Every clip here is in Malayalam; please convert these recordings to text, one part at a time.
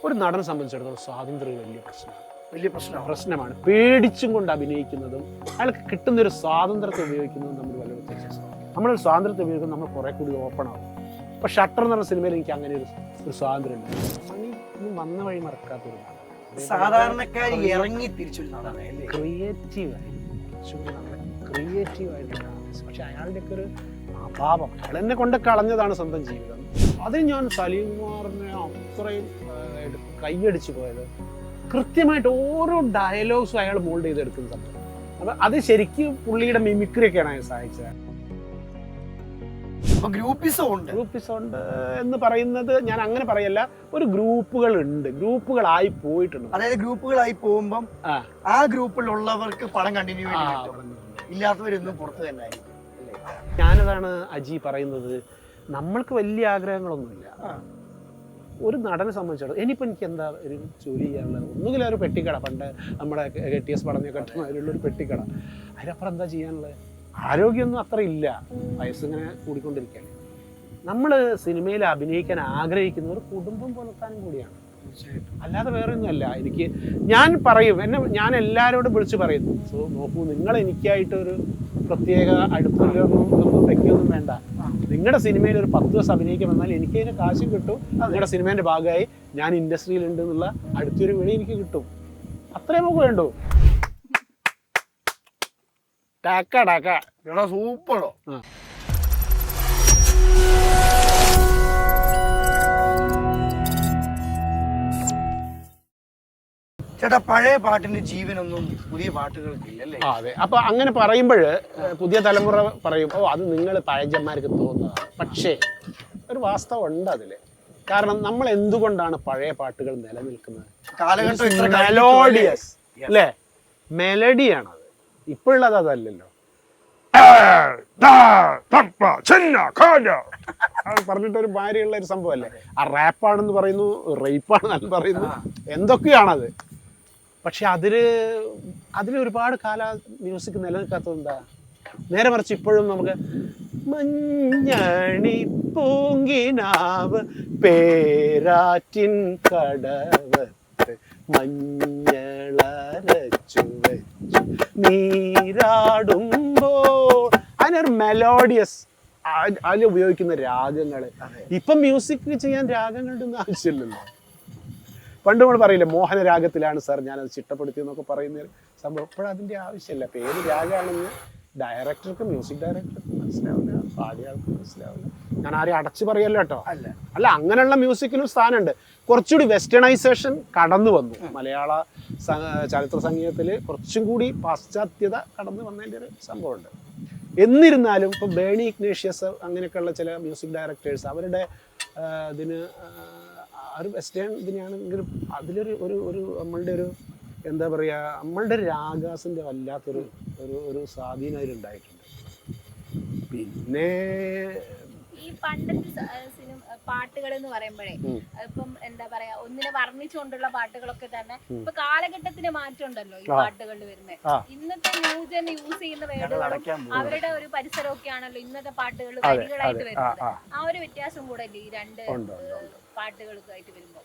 ഒരു നടനെ സംബന്ധിച്ചിടത്തോളം സ്വാതന്ത്ര്യം വലിയ പ്രശ്നമാണ്. പേടിച്ചും കൊണ്ട് അഭിനയിക്കുന്നതും അയാൾക്ക് കിട്ടുന്നൊരു സ്വാതന്ത്ര്യത്തെ ഉപയോഗിക്കുന്നതും നമ്മൾ വളരെ വ്യത്യാസം. നമ്മളൊരു സ്വാതന്ത്ര്യത്തെ ഉപയോഗിക്കുന്നത് നമ്മൾ കുറെ കൂടി ഓപ്പൺ ആവും. ഇപ്പൊ ഷട്ടർ എന്ന് പറഞ്ഞ സിനിമയിൽ എനിക്ക് അങ്ങനെ ഒരു സ്വാതന്ത്ര്യം ഉണ്ട്. മണി വന്ന വഴി മറക്കാത്തൊരു സാധാരണക്കാരി ഇറങ്ങി തിരിച്ചു ക്രിയേറ്റീവായിട്ടാണ്. പക്ഷെ അയാളുടെ ഒക്കെ ഒരു അഭാവം, അയാൾ എന്നെ കൊണ്ട് കളഞ്ഞതാണ് സ്വന്തം ജീവിതം. അതിന് ഞാൻ സലീം കുമാറിനെ അത്രയും കൈയടിച്ചു പോയത് കൃത്യമായിട്ട് ഓരോ ഡയലോഗ്സും അയാൾ മോൾഡ് ചെയ്തെടുക്കുന്ന സംഭവം. അപ്പൊ അത് ശരിക്കും പുള്ളിയുടെ മിമിക്രിയൊക്കെയാണ് അയാൾ സഹായിച്ചത്. ഗ്രൂപ്പിസം ഉണ്ട് എന്ന് പറയുന്നത് ഞാൻ അങ്ങനെ പറയല്ല. ഒരു ഗ്രൂപ്പുകളായി പോയിട്ടുണ്ട്. അതായത് ഗ്രൂപ്പുകളായി പോകുമ്പം ആ ഗ്രൂപ്പിലുള്ളവർക്ക് പടം കണ്ടിന്യൂ ഇല്ലാത്തവരൊന്നും പുറത്ത് തന്നെ ആയിരിക്കും. ഞാനതാണ് അജി പറയുന്നത്. നമ്മൾക്ക് വലിയ ആഗ്രഹങ്ങളൊന്നുമില്ല. ഒരു നടനെ സംബന്ധിച്ചിടത്തോളം ഇനിയിപ്പോൾ എനിക്ക് എന്താ ഒരു ജോലി ചെയ്യാനുള്ളത്, ഒന്നുകിൽ ഒരു പെട്ടിക്കട, പണ്ട് നമ്മുടെ KTS പഠന ഘട്ടമായിട്ടുള്ളൊരു പെട്ടിക്കട, അതിനപ്പുറം എന്താ ചെയ്യാനുള്ളത്? ആരോഗ്യമൊന്നും അത്ര ഇല്ല, വയസ്സിങ്ങനെ കൂടിക്കൊണ്ടിരിക്കുകയാണ്. നമ്മൾ സിനിമയിൽ അഭിനയിക്കാൻ ആഗ്രഹിക്കുന്ന ഒരു കുടുംബം പുലർത്താനും കൂടിയാണ്, അല്ലാതെ വേറെ ഒന്നുമല്ല. ഞാൻ പറയും, ഞാൻ എല്ലാവരോടും വിളിച്ച് പറയുന്നു, സോ നോക്കൂ, നിങ്ങൾ എനിക്കായിട്ടൊരു പ്രത്യേക അടുപ്പൊന്നും വെക്കൊന്നും വേണ്ട. നിങ്ങളുടെ സിനിമയിൽ ഒരു 10 ദിവസം അഭിനയിക്കാൻ വന്നാൽ എനിക്ക് അതിന് കാശും കിട്ടും. നിങ്ങളുടെ സിനിമേൻ്റെ ഭാഗമായി ഞാൻ ഇൻഡസ്ട്രിയിലുണ്ട് എന്നുള്ള അടുത്തൊരു വിളി എനിക്ക് കിട്ടും. അത്രേ നമുക്ക് വേണ്ടൂ. സൂപ്പറോ. ചേട്ടാ, പഴയ പാട്ടിന്റെ ജീവനൊന്നും പുതിയ പാട്ടുകൾക്കില്ലല്ലേ? അതെ. അപ്പൊ അങ്ങനെ പറയുമ്പോൾ പുതിയ തലമുറ പറയും, ഓ അത് നിങ്ങൾ പഴയന്മാർക്ക് തോന്നുന്നതാണ്. പക്ഷേ ഒരു വാസ്തവം ഉണ്ട് അതില്. കാരണം നമ്മൾ എന്തുകൊണ്ടാണ് പഴയ പാട്ടുകൾ നിലനിൽക്കുന്നത്? മെലോഡിയസ് അല്ലേ? മെലഡിയാണത്. ഇപ്പോഴുള്ളത് അതല്ലല്ലോ. പറഞ്ഞിട്ടൊരു ഭാര്യയുള്ള ഒരു സംഭവമല്ലേ. ആ റാപ്പാണെന്ന് പറയുന്നു, റേപ്പാണെന്ന് പറയുന്നു, എന്തൊക്കെയാണത്. പക്ഷെ അതിലൊരുപാട് മ്യൂസിക് നിലനിൽക്കാത്തത് എന്താ? നേരെ മറിച്ച് ഇപ്പോഴും നമുക്ക് മഞ്ഞണി പൂങ്കിനാവ് പേരാറ്റിൻ കടവത്ത് മഞ്ഞളരച്ചു വെച്ചു നീരാടുമ്പോൾ, അതിനൊരു മെലോഡിയസ്, അതിൽ ഉപയോഗിക്കുന്ന രാഗങ്ങൾ. ഇപ്പം മ്യൂസിക് ചെയ്യാൻ രാഗങ്ങളുടെ ഒന്നും ആവശ്യമില്ലല്ലോ. പണ്ട് നമ്മൾ പറയില്ലേ, മോഹന രാഗത്തിലാണ് സാർ ഞാനത് ചിട്ടപ്പെടുത്തിയെന്നൊക്കെ പറയുന്ന സംഭവം. ഇപ്പോഴതിൻ്റെ ആവശ്യമില്ല. ഇപ്പം ഏത് രാഗമാണെന്ന് ഡയറക്ടർക്ക്, മ്യൂസിക് ഡയറക്ടർക്ക് മനസ്സിലാവില്ല, പാടിയ ആൾക്ക് മനസ്സിലാവില്ല. ഞാൻ ആരെയും അടച്ചു പറയല്ലോ കേട്ടോ. അല്ല, അങ്ങനെയുള്ള മ്യൂസിക്കിനും സ്ഥാനമുണ്ട്. കുറച്ചുകൂടി വെസ്റ്റേണൈസേഷൻ കടന്നു വന്നു മലയാള ചലച്ചിത്ര സംഗീതത്തിൽ. കുറച്ചും കൂടി പാശ്ചാത്യത കടന്നു വന്നതിൻ്റെ ഒരു സംഭവമുണ്ട്. എന്നിരുന്നാലും ഇപ്പോൾ ബേണി ഇഗ്നേഷ്യസ് അങ്ങനെയൊക്കെയുള്ള ചില മ്യൂസിക് ഡയറക്ടേഴ്സ് അവരുടെ ഇതിന് ഒരു വെസ്റ്റേൺ ഇതിനാണെങ്കിലും അതിലൊരു ഒരു നമ്മളുടെ ഒരു എന്താ പറയുക, നമ്മളുടെ രാഗാസിൻ്റെ വല്ലാത്തൊരു ഒരു സ്വാധീനം അതിലുണ്ടായിട്ടുണ്ട്. പിന്നെ ഈ പണ്ടത്തെ പാട്ടുകൾ എന്ന് പറയുമ്പോഴേ ഇപ്പം എന്താ പറയാ, ഒന്നിനെ വർണ്ണിച്ചുകൊണ്ടുള്ള പാട്ടുകളൊക്കെ തന്നെ ഇപ്പൊ കാലഘട്ടത്തിന് മാറ്റം ഉണ്ടല്ലോ ഈ പാട്ടുകളിൽ വരുന്നത്. ഇന്നത്തെ ന്യൂജൻ യൂസ് ചെയ്യുന്ന വേർഡുകളും അവരുടെ ഒരു പരിസരമൊക്കെ ആണല്ലോ ഇന്നത്തെ പാട്ടുകൾ വരികളായിട്ട് വരുന്നത്. ആ ഒരു വ്യത്യാസം കൂടെ ഇല്ലേ ഈ രണ്ട് പാട്ടുകൾക്കായിട്ട് വരുമ്പോ?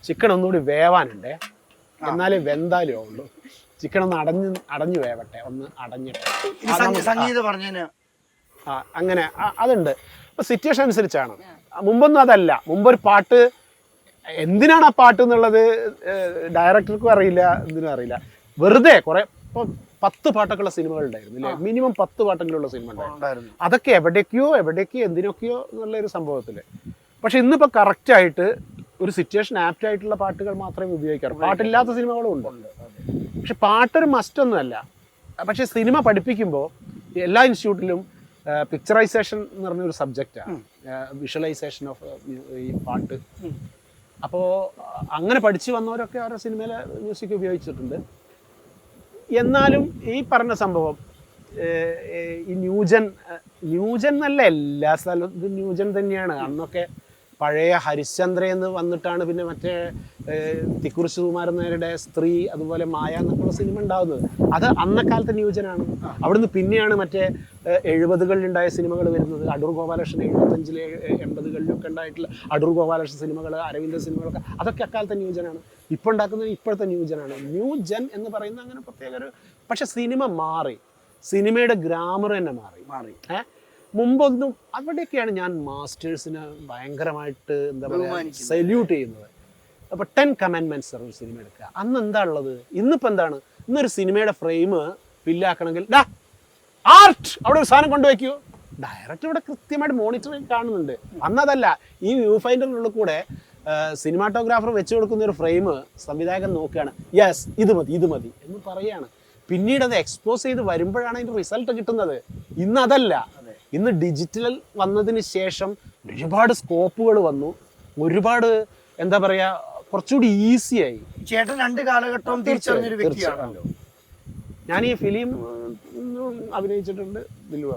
ചിക്കൻ ഒന്നുകൂടി വേവാനുണ്ടേ, എന്നാലേ വെന്താലേ ഉള്ളൂ. ചിക്കൻ ഒന്ന് അടഞ്ഞു വേവട്ടെ, ഒന്ന് അടഞ്ഞിട്ട് സംഗീതം പറഞ്ഞതിന് അങ്ങനെ അതുണ്ട്. അപ്പൊ സിറ്റുവേഷൻ അനുസരിച്ചാണ്. മുമ്പൊന്നും അതല്ല. മുമ്പൊരു പാട്ട് എന്തിനാണ് ആ പാട്ട് എന്നുള്ളത് ഡയറക്ടർക്കും അറിയില്ല, എന്തിനും അറിയില്ല. വെറുതെ കുറെ ഇപ്പൊ 10 പാട്ടൊക്കെയുള്ള സിനിമകൾ ഉണ്ടായിരുന്നു അല്ലേ? മിനിമം 10 പാട്ടെങ്കിലുള്ള സിനിമ ഉണ്ടായിരുന്നു. അതൊക്കെ എവിടേക്കോ എന്തിനൊക്കെയോ എന്നുള്ളൊരു സംഭവത്തില്. പക്ഷെ ഇന്നിപ്പോ കറക്റ്റായിട്ട് ഒരു സിറ്റുവേഷൻ ആപ്റ്റ് ആയിട്ടുള്ള പാട്ടുകൾ മാത്രമേ ഉപയോഗിക്കാറുള്ളൂ. പാട്ടില്ലാത്ത സിനിമകളും ഉണ്ട്. പക്ഷെ പാട്ടൊരു മസ്റ്റൊന്നുമല്ല. പക്ഷെ സിനിമ പഠിപ്പിക്കുമ്പോൾ എല്ലാ ഇൻസ്റ്റിറ്റ്യൂട്ടിലും പിക്ചറൈസേഷൻ എന്ന് പറഞ്ഞൊരു സബ്ജക്റ്റാണ്, വിഷ്വലൈസേഷൻ ഓഫ് ഈ പാട്ട്. അപ്പോൾ അങ്ങനെ പഠിച്ചു വന്നവരൊക്കെ അവരുടെ സിനിമയിലെ മ്യൂസിക് ഉപയോഗിച്ചിട്ടുണ്ട്. എന്നാലും ഈ പറഞ്ഞ സംഭവം ഈ ന്യൂജൻ എന്നല്ല, എല്ലാ സ്ഥലത്തും ന്യൂജൻ തന്നെയാണ്. അന്നൊക്കെ പഴയ ഹരിശ്ചന്ദ്രയെന്ന് വന്നിട്ടാണ് പിന്നെ മറ്റേ തിക്കുർ സുകുമാരൻ നായരുടെ സ്ത്രീ, അതുപോലെ മായ എന്നൊക്കെയുള്ള സിനിമ ഉണ്ടാകുന്നത്. അത് അന്നക്കാലത്തെ ന്യൂജനാണ്. അവിടുന്ന് പിന്നെയാണ് മറ്റേ 70-കളിൽ ഉണ്ടായ സിനിമകൾ വരുന്നത്. അടൂർ ഗോപാലകൃഷ്ണൻ 75-ലെ 80-കളിലൊക്കെ ഉണ്ടായിട്ടുള്ള അടൂർ ഗോപാലകൃഷ്ണൻ സിനിമകൾ, അരവിന്ദ സിനിമകളൊക്കെ, അതൊക്കെ അക്കാലത്തെ ന്യൂജനാണ്. ഇപ്പോൾ ഉണ്ടാക്കുന്നത് ഇപ്പോഴത്തെ ന്യൂജനാണ്. ന്യൂ ജൻ എന്ന് പറയുന്ന അങ്ങനെ പ്രത്യേക ഒരു, പക്ഷെ സിനിമ മാറി, സിനിമയുടെ ഗ്രാമർ തന്നെ മാറി. മുമ്പൊന്നും അവിടെയൊക്കെയാണ് ഞാൻ മാസ്റ്റേഴ്സിന് ഭയങ്കരമായിട്ട് എന്താ പറയുക സല്യൂട്ട് ചെയ്യുന്നത്. അപ്പോൾ 10 കമാൻഡ്മെന്റ്സ് ഒരു സിനിമ എടുക്കുക. അന്ന് എന്താ ഉള്ളത്? ഇന്നിപ്പോൾ എന്താണ്? ഇന്നൊരു സിനിമയുടെ ഫ്രെയിം ഫില്ലാക്കണമെങ്കിൽ ആർട്ട് അവിടെ ഒരു സാധനം കൊണ്ടുവയ്ക്കൂ, ഡയറക്ടർ ഇവിടെ കൃത്യമായിട്ട് മോണിറ്ററിങ് കാണുന്നുണ്ട്. അന്നതല്ല, ഈ വ്യൂ ഫൈൻഡറിനുള്ള കൂടെ സിനിമാറ്റോഗ്രാഫർ വെച്ച് കൊടുക്കുന്ന ഒരു ഫ്രെയിം സംവിധായകൻ നോക്കുകയാണ്, യെസ് ഇത് മതി എന്ന് പറയുകയാണ്. പിന്നീട് അത് എക്സ്പോസ് ചെയ്ത് വരുമ്പോഴാണ് അതിൻ്റെ റിസൾട്ട് കിട്ടുന്നത്. ഇന്ന് അതല്ല. ഇന്ന് ഡിജിറ്റൽ വന്നതിന് ശേഷം ഒരുപാട് സ്കോപ്പുകൾ വന്നു, ഒരുപാട് എന്താ പറയുക, കുറച്ചുകൂടി ഈസിയായി. ചേട്ടൻ 2 കാലഘട്ടവും തിരിച്ചറിഞ്ഞൊരു വ്യക്തിയാണല്ലോ. ഞാൻ ഈ ഫിലിം അഭിനയിച്ചിട്ടുണ്ട്, ദിലു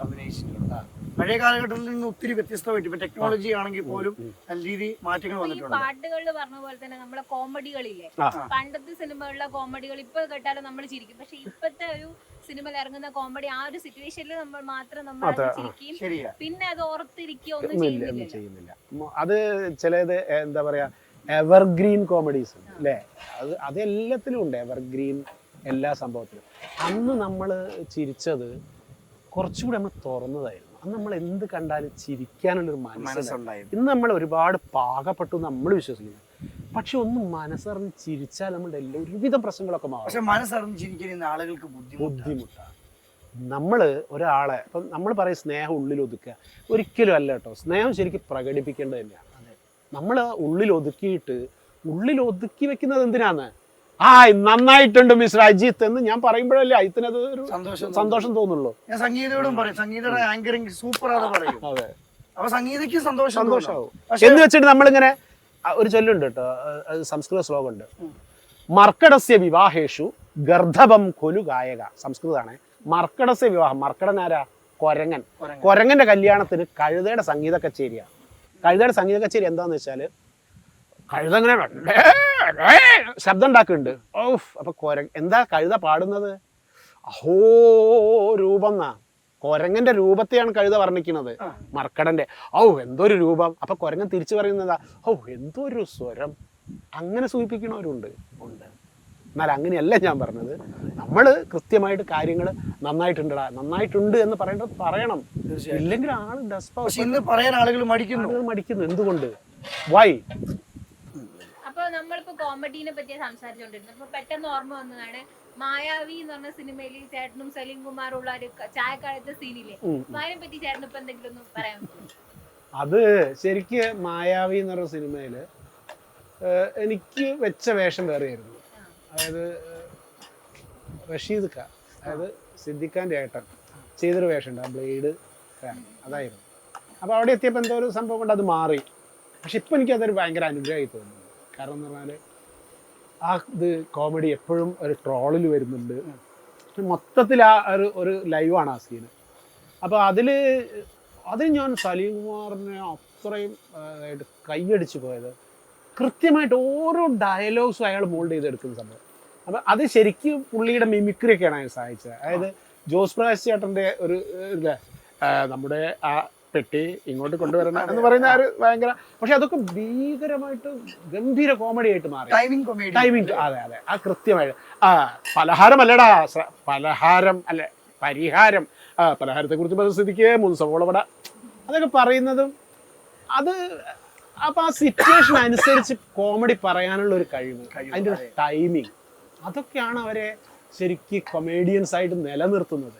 അഭിനയിച്ചിട്ടുണ്ട്. പഴയ കാലഘട്ടത്തിൽ നിന്ന് ഒത്തിരി വ്യത്യസ്തമായിട്ട് ഇപ്പൊ ടെക്നോളജി ആണെങ്കിൽ പോലും നല്ല രീതി മാറ്റങ്ങൾ വന്നിട്ടുണ്ട്. പാട്ടുകളിൽ പറഞ്ഞ പോലെ തന്നെ നമ്മളെ കോമഡികളില്ലേ, പണ്ടത്തെ സിനിമകളിലെ കോമഡികൾ ഇപ്പൊ കേട്ടാലും നമ്മൾ ചിരിക്കും. പക്ഷെ ഇപ്പത്തെ ഒരു സിനിമയിൽ ഇറങ്ങുന്ന കോമഡി ആ ഒരു സിറ്റുവേഷനിൽ നമ്മൾ ചിരിക്കും, പിന്നെ അത് ഓർത്തിരിക്കുകയോ ഒന്നും ചെയ്യുന്നില്ല. അത് ചിലത് എന്താ പറയാ എവർഗ്രീൻ കോമഡീസ് അല്ലേ, അത് എല്ലാത്തിലും ഉണ്ട് എവർഗ്രീൻ, എല്ലാ സംഭവത്തിലും. അന്ന് നമ്മൾ ചിരിച്ചത് കുറച്ചുകൂടി നമ്മൾ തുറന്നതായിരുന്നു. അന്ന് നമ്മൾ എന്ത് കണ്ടാലും ചിരിക്കാനുള്ളൊരു മനസ്സുണ്ടായിരുന്നു. ഇന്ന് നമ്മൾ ഒരുപാട് പാകപ്പെട്ടു നമ്മൾ വിശ്വസിക്കുന്നു. പക്ഷെ ഒന്ന് മനസ്സറിഞ്ഞ് ചിരിച്ചാൽ നമ്മളുടെ ഒരുവിധം പ്രശ്നങ്ങളൊക്കെ മാറും. പക്ഷെ മനസ്സറിഞ്ഞ് ചിരിക്കുന്ന ആളുകൾക്ക് ബുദ്ധിമുട്ടാണ്. നമ്മൾ ഒരാളെ ഇപ്പം നമ്മൾ പറയും സ്നേഹം ഉള്ളിൽ ഒതുക്കുക, ഒരിക്കലും അല്ല കേട്ടോ. സ്നേഹം ശരിക്കും പ്രകടിപ്പിക്കേണ്ടത് തന്നെയാണ്. നമ്മൾ ഉള്ളിൽ ഒതുക്കി വെക്കുന്നത് എന്തിനാണ്? നന്നായിട്ടുണ്ട് മിസ്റ്റർ അജിത്ത് എന്ന് ഞാൻ പറയുമ്പോഴല്ലേ അജിത്തിനത് ഒരു സന്തോഷം തോന്നുള്ളൂ. ഞാൻ സംഗീതയോടും പറയും, സംഗീതയുടെ ആങ്കറിങ് സൂപ്പറാണ് പറയും. അതെ, അപ്പൊ സംഗീതയ്ക്ക് സന്തോഷമാവും എന്ന് വെച്ചിട്ട് നമ്മളിങ്ങനെ ഒരു ചൊല്ലുണ്ട് കേട്ടോ, സംസ്കൃത ശ്ലോകമുണ്ട്, മർക്കടസ്യ വിവാഹേഷു ഗർദ്ധവം കൊലു ഗായക. സംസ്കൃതമാണ്. മർക്കടസ്യ വിവാഹം, മർക്കടനാരാ? കൊരങ്ങന്റെ കല്യാണത്തിന് കഴുതയുടെ സംഗീത കച്ചേരിയാണ്. കഴുതയുടെ സംഗീത കച്ചേരി എന്താന്ന് വെച്ചാല് കഴുത ഇങ്ങനെ ശബ്ദം ഉണ്ടാക്കുന്നുണ്ട്. അപ്പൊ എന്താ കഴുത പാടുന്നത്? അഹോ രൂപം എന്നാ, കൊരങ്ങന്റെ രൂപത്തെയാണ് കഴുത വർണ്ണിക്കുന്നത്, മർക്കടന്റെ. എന്തൊരു രൂപം. അപ്പൊ കൊരങ്ങൻ തിരിച്ചു പറയുന്നതാ, എന്തൊരു സ്വരം. അങ്ങനെ സൂചിപ്പിക്കണവരുണ്ട്. എന്നാൽ അങ്ങനെയല്ല ഞാൻ പറഞ്ഞത്. നമ്മൾ കൃത്യമായിട്ട് കാര്യങ്ങൾ നന്നായിട്ടുണ്ട് എന്ന് പറയണം. ഇല്ലെങ്കിൽ ആള് പറയാൻ ആളുകൾ മടിക്കുന്നു. എന്തുകൊണ്ട്? വൈ? അപ്പൊ നമ്മളിപ്പോ കോമഡീനെ പറ്റി സംസാരിച്ചോണ്ടിരുന്നു. അപ്പൊ പെട്ടെന്ന് ഓർമ്മ വന്നതാണ് മായാവി എന്ന് പറഞ്ഞ സിനിമയിൽ ചേട്ടനും സലീം കുമാറും ഉള്ള ഒരു ചായക്കാലത്തെ സീനില്ലേ, അതിനെ പറ്റി ചേട്ടൻ ഇപ്പൊ എന്തെങ്കിലും ഒന്ന് പറയാൻ പറ്റുമോ? അത് ശരിക്ക് മായാവി എന്ന് പറഞ്ഞ സിനിമയില് എനിക്ക് വെച്ച വേഷം വേറെയായിരുന്നു. അതായത് റഷീദ് ഖാൻ, അതായത് സിദ്ദിഖാന്റെ ഏട്ടൻ ചെയ്തൊരു വേഷമുണ്ട്, ആ ബ്ലേഡ് ഫാൻ, അതായിരുന്നു. അപ്പോൾ അവിടെ എത്തിയപ്പോൾ എന്തോ ഒരു സംഭവം കൊണ്ട് അത് മാറി. പക്ഷെ ഇപ്പം എനിക്കതൊരു ഭയങ്കര അനുഗ്രഹമായി തോന്നുന്നു. കാരണം എന്ന് പറഞ്ഞാൽ ഇത് കോമഡി എപ്പോഴും ഒരു ട്രോളിൽ വരുന്നുണ്ട്. മൊത്തത്തിൽ ഒരു ലൈവാണ് ആ സീന്. അപ്പോൾ അതിൽ ഞാൻ സലീം കുമാറിനെ അത്രയും കൈയടിച്ച് പോയത്. കൃത്യമായിട്ട് ഓരോ ഡയലോഗ്സും അയാൾ മോൾഡ് ചെയ്തെടുക്കുന്ന സംഭവം. അപ്പം അത് ശരിക്കും പുള്ളിയുടെ മിമിക്രിയൊക്കെയാണ് അയാൾ സഹായിച്ചത്. അതായത് ജോസ് പ്രകാശ് ചേട്ടൻ്റെ ഒരു നമ്മുടെ ആ പെട്ടി ഇങ്ങോട്ട് കൊണ്ടുവരണം എന്ന് പറയുന്ന ഒരു ഭയങ്കര, പക്ഷെ അതൊക്കെ ഭീകരമായിട്ട് ഗംഭീര കോമഡി ആയിട്ട് മാറി. ടൈമിംഗ് അതെ ആ കൃത്യമായിട്ട് പലഹാരം അല്ലടാ, പലഹാരം അല്ലെ പരിഹാരം, പലഹാരത്തെ കുറിച്ച് പരിസ്ഥിതിക്ക് മുൻസവോളപട അതൊക്കെ പറയുന്നതും അത്. അപ്പൊ ആ സിറ്റുവേഷൻ അനുസരിച്ച് കോമഡി പറയാനുള്ള ഒരു കഴിവ്, അതിൻ്റെ ഒരു ടൈമിങ്, അതൊക്കെയാണ് അവരെ ശരിക്കും കൊമേഡിയൻസ് ആയിട്ട് നിലനിർത്തുന്നത്.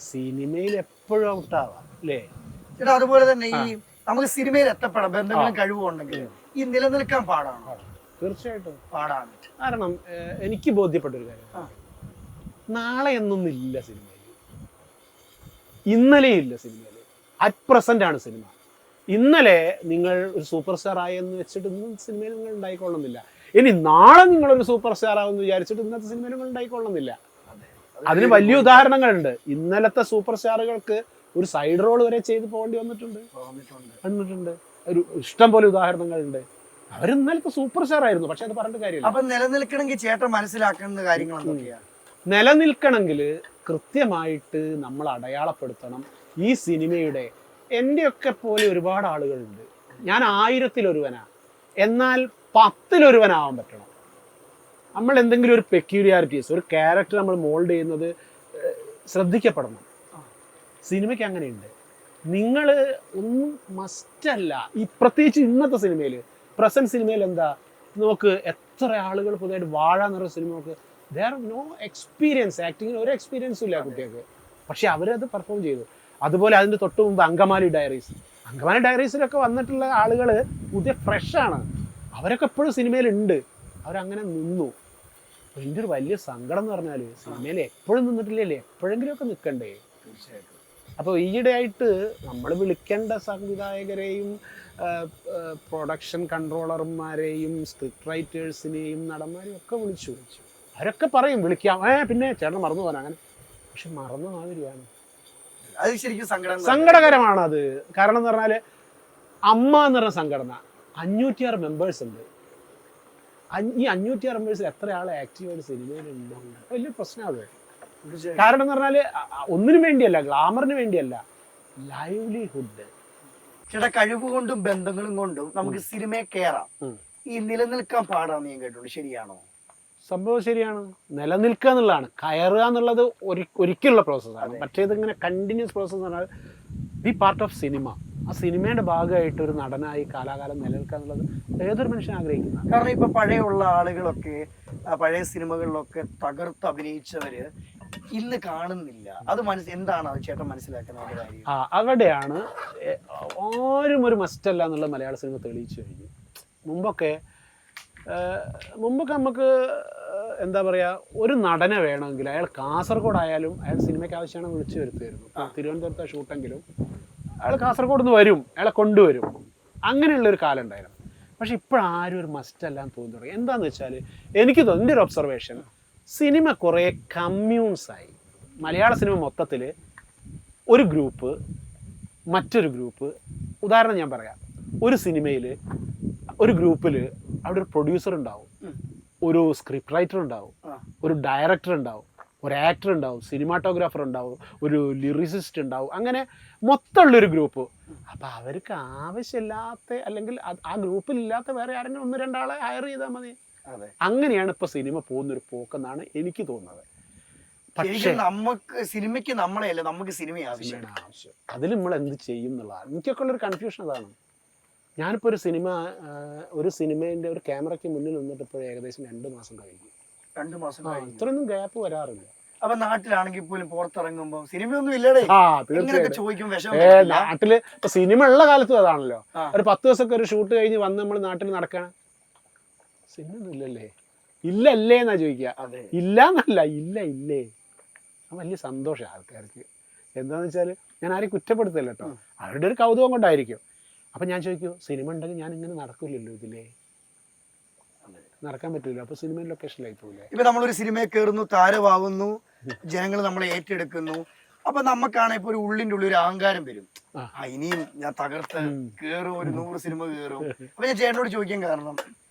സിനിമയിൽ എപ്പോഴും ഔട്ടാവാം അല്ലേ? അതുപോലെ തന്നെ ഈ നമുക്ക് സിനിമയിൽ എത്തപ്പെടാം എന്തെങ്കിലും കഴിവുണ്ടെങ്കിൽ ഈ നിലനിൽക്കാൻ പാടാണോ? തീർച്ചയായിട്ടും പാടാണ്. കാരണം എനിക്ക് ബോധ്യപ്പെട്ട ഒരു കാര്യം, നാളെ എന്നൊന്നില്ല സിനിമയിൽ, ഇന്നലെ ഇല്ല സിനിമയിൽ, അറ്റ് പ്രസന്റ് ആണ് സിനിമ. ഇന്നലെ നിങ്ങൾ ഒരു സൂപ്പർ സ്റ്റാർ ആയെന്ന് വെച്ചിട്ട് ഇന്നും സിനിമയിൽ നിങ്ങൾ ഉണ്ടായിക്കൊള്ളുന്നില്ല. ഇനി നാളെ നിങ്ങളൊരു സൂപ്പർ സ്റ്റാർ ആവെന്ന് വിചാരിച്ചിട്ട് ഇന്നത്തെ സിനിമയിൽ നിങ്ങൾ ഉണ്ടായിക്കൊള്ളുന്നില്ല. അതിന് വലിയ ഉദാഹരണങ്ങളുണ്ട്. ഇന്നലത്തെ സൂപ്പർ സ്റ്റാറുകൾക്ക് ഒരു സൈഡ് റോൾ വരെ ചെയ്ത് പോകേണ്ടി വന്നിട്ടുണ്ട്. ഒരു ഇഷ്ടം പോലെ ഉദാഹരണങ്ങളുണ്ട്. അവർ ഇന്നലത്തെ സൂപ്പർ സ്റ്റാർ ആയിരുന്നു, പക്ഷെ അത് പറഞ്ഞിട്ട് കാര്യമില്ല. അപ്പൊ നിലനിൽക്കണമെങ്കിൽ ചേട്ടൻ മനസ്സിലാക്കുന്ന കാര്യങ്ങൾ എന്തൊക്കെയാ? നിലനിൽക്കണമെങ്കിൽ കൃത്യമായിട്ട് നമ്മൾ അടയാളപ്പെടുത്തണം ഈ സിനിമയുടെ. എൻ്റെയൊക്കെ പോലെ ഒരുപാട് ആളുകളുണ്ട്, ഞാൻ 1000-ൽ-1 എന്നാൽ 10-ൽ-1 പറ്റണം. നമ്മൾ എന്തെങ്കിലും ഒരു പെക്യൂരിയാരിറ്റീസ്, ഒരു ക്യാരക്ടർ നമ്മൾ മോൾഡ് ചെയ്യുന്നത് ശ്രദ്ധിക്കപ്പെടണം. സിനിമയ്ക്ക് അങ്ങനെയുണ്ട്. നിങ്ങൾ ഒന്നും മസ്റ്റല്ല. ഈ പ്രത്യേകിച്ച് ഇന്നത്തെ സിനിമയിൽ, പ്രസന്റ് സിനിമയിൽ എന്താ നോക്ക്, എത്ര ആളുകൾ പുതിയതായിട്ട് വാഴ എന്നൊരു സിനിമ നോക്ക്, ദർ നോ എക്സ്പീരിയൻസ്, ആക്ടിങ്ങിന് ഒരു എക്സ്പീരിയൻസും ഇല്ല കുട്ടികൾക്ക്, പക്ഷെ അവരത് പെർഫോം ചെയ്തു. അതുപോലെ അതിൻ്റെ തൊട്ട് മുമ്പ് അങ്കമാലി ഡയറീസിലൊക്കെ വന്നിട്ടുള്ള ആളുകൾ പുതിയ ഫ്രഷാണ്, അവരൊക്കെ എപ്പോഴും സിനിമയിലുണ്ട്, അവരങ്ങനെ നിന്നു. എൻ്റെ ഒരു വലിയ സങ്കടം എന്ന് പറഞ്ഞാൽ സിനിമയിൽ എപ്പോഴും നിന്നിട്ടില്ലല്ലേ, എപ്പോഴെങ്കിലുമൊക്കെ നിൽക്കണ്ടേ. തീർച്ചയായിട്ടും. അപ്പോൾ ഈയിടെയായിട്ട് നമ്മൾ വിളിക്കേണ്ട സംവിധായകരെയും പ്രൊഡക്ഷൻ കൺട്രോളർമാരെയും സ്ക്രിപ്റ്റ് റൈറ്റേഴ്സിനെയും നടന്മാരെയും ഒക്കെ വിളിച്ചു. അവരൊക്കെ പറയും വിളിക്കാം, പിന്നെ ചേട്ടൻ മറന്നു പോകാൻ അങ്ങനെ, പക്ഷെ മറന്ന മാതിരിയാണ്. അത് ശരിക്കും സങ്കടകരമാണ് അത്. കാരണം എന്ന് പറഞ്ഞാൽ അമ്മ എന്ന് പറഞ്ഞ സംഘടന 506 മെമ്പേഴ്സ് ഉണ്ട്. ഈ 506 മെമ്പേഴ്സിൽ എത്ര ആൾ ആക്റ്റീവായിട്ട് സിനിമയിലുണ്ട്? വലിയ പ്രശ്നമാണ്. കാരണം എന്ന് പറഞ്ഞാൽ ഒന്നിനും വേണ്ടിയല്ല, ഗ്ലാമറിന് വേണ്ടിയല്ല, ലൈവ്ലിഹുഡ്. ചേട്ടാ, കഴിവ് കൊണ്ടും ബന്ധങ്ങളും കൊണ്ടും നമുക്ക് സിനിമയെ കയറാം, ഈ നിലനിൽക്കാൻ പാടാന്ന് ഞാൻ കേട്ടുള്ളൂ, ശരിയാണോ? സംഭവം ശരിയാണ്. നിലനിൽക്കുക എന്നുള്ളതാണ്. കയറുക എന്നുള്ളത് ഒരിക്കലുള്ള പ്രോസസ്സാണ്. മറ്റേത് ഇങ്ങനെ കണ്ടിന്യൂസ് പ്രോസസ്സ് എന്ന് പറഞ്ഞാൽ ബി പാർട്ട് ഓഫ് സിനിമ. ആ സിനിമയുടെ ഭാഗമായിട്ട് ഒരു നടനായി കാലാകാലം നിലനിൽക്കുക എന്നുള്ളത് ഏതൊരു മനുഷ്യൻ ആഗ്രഹിക്കുന്ന. കാരണം ഇപ്പൊ പഴയുള്ള ആളുകളൊക്കെ പഴയ സിനിമകളിലൊക്കെ തകർത്ത് അഭിനയിച്ചവര് ഇന്ന് കാണുന്നില്ല. അത് എന്താണ് അത് ചേട്ടൻ മനസ്സിലാക്കുന്ന കാര്യം? അവിടെയാണ് ആരും ഒരു മസ്റ്റല്ല എന്നുള്ള മലയാള സിനിമ തെളിയിച്ചു കഴിഞ്ഞു. മുമ്പൊക്കെ നമുക്ക് എന്താ പറയുക, ഒരു നടനെ വേണമെങ്കിൽ അയാൾ കാസർഗോഡ് ആയാലും അയാൾ സിനിമയ്ക്ക് ആവശ്യമാണ് വിളിച്ചു വരുത്തുമായിരുന്നു. തിരുവനന്തപുരത്തെ ഷൂട്ടെങ്കിലും അയാൾ കാസർഗോഡ് നിന്ന് വരും, അയാളെ കൊണ്ടുവരും. അങ്ങനെയുള്ളൊരു കാലം ഉണ്ടായിരുന്നു. പക്ഷെ ഇപ്പോഴാരും ഒരു മസ്റ്റല്ലാന്ന് തോന്നി തുടങ്ങി. എന്താണെന്ന് വെച്ചാൽ എനിക്ക് എൻ്റെ ഒരു ഒബ്സർവേഷൻ, സിനിമ കുറേ കമ്മ്യൂൺസായി. മലയാള സിനിമ മൊത്തത്തിൽ ഒരു ഗ്രൂപ്പ് മറ്റൊരു ഗ്രൂപ്പ്. ഉദാഹരണം ഞാൻ പറയാം, ഒരു സിനിമയിൽ ഒരു ഗ്രൂപ്പിൽ അവിടെ ഒരു പ്രൊഡ്യൂസർ ഉണ്ടാവും, ഒരു സ്ക്രിപ്റ്റ് റൈറ്റർ ഉണ്ടാവും, ഒരു ഡയറക്ടർ ഉണ്ടാവും, ഒരു ആക്ടർ ഉണ്ടാവും, സിനിമാറ്റോഗ്രാഫർ ഉണ്ടാവും, ഒരു ലിറിസിസ്റ്റ് ഉണ്ടാവും, അങ്ങനെ മൊത്തമുള്ളൊരു ഗ്രൂപ്പ്. അപ്പം അവർക്ക് ആവശ്യമില്ലാത്ത അല്ലെങ്കിൽ ആ ഗ്രൂപ്പിലില്ലാത്ത വേറെ ആരെങ്കിലും 1-2 ആളെ ഹയർ ചെയ്താൽ മതി. അങ്ങനെയാണ് ഇപ്പോൾ സിനിമ പോകുന്നൊരു പോക്കെന്നാണ് എനിക്ക് തോന്നുന്നത്. പക്ഷേ നമുക്ക് സിനിമയ്ക്ക് നമ്മളെയല്ല, നമുക്ക് സിനിമ ആവശ്യം. അതിൽ നമ്മൾ എന്ത് ചെയ്യും എന്നുള്ളതാണ് എനിക്കൊക്കെ ഉള്ളൊരു കൺഫ്യൂഷൻ. അതാണ്. ഞാനിപ്പോൾ ഒരു സിനിമേൻ്റെ ഒരു ക്യാമറയ്ക്ക് മുന്നിൽ നിന്നിട്ട് ഇപ്പോൾ ഏകദേശം 2 മാസം കഴിഞ്ഞു. 2 മാസം ഇത്രയൊന്നും ഗ്യാപ്പ് വരാറില്ല. അപ്പൊ നാട്ടിലാണെങ്കിൽ പോലും പുറത്തിറങ്ങുമ്പോൾ സിനിമയൊന്നും ഇല്ലടേ, ചോദിക്കും. നാട്ടില് ഇപ്പൊ സിനിമ ഉള്ള കാലത്തും അതാണല്ലോ, ഒരു 10 ദിവസമൊക്കെ ഒരു ഷൂട്ട് കഴിഞ്ഞ് വന്ന് നമ്മൾ നാട്ടിൽ നടക്കണം, സിനിമ ഒന്നും ഇല്ലല്ലേ, ഇല്ലല്ലേ എന്നാ ചോദിക്കുക. ഇല്ലാന്നല്ല, ഇല്ലേ. അത് വലിയ സന്തോഷമാണ് ആൾക്കാർക്ക്. എന്താന്ന് വെച്ചാൽ ഞാൻ ആരെയും കുറ്റപ്പെടുത്തില്ല കേട്ടോ, അവരുടെ ഒരു കൗതുകം കൊണ്ടായിരിക്കും. അപ്പൊ ഞാൻ ചോദിക്കൂ, സിനിമ ഉണ്ടെങ്കിൽ ഞാൻ ഇങ്ങനെ നടക്കില്ലല്ലോ, ഇതിലേ നടക്കാൻ പറ്റില്ല. അപ്പൊ സിനിമയിൽ ലൊക്കേഷനിലായി പോകില്ലേ. ഇപ്പൊ നമ്മളൊരു സിനിമയിൽ കയറുന്നു, താരമാവുന്നു, ജനങ്ങൾ നമ്മളെ ഏറ്റെടുക്കുന്നു. അപ്പൊ നമുക്കാണെങ്കിൽ ഇപ്പൊ ഒരു ഉള്ളിന്റെ ഉള്ളിൽ ഒരു അഹങ്കാരം വരും, ഇനിയും ഞാൻ തകർത്ത് കയറും, ഒരു 100 സിനിമ കയറും. അപ്പൊ ഞാൻ ചേട്ടനോട് ചോദിക്കാൻ കാരണം,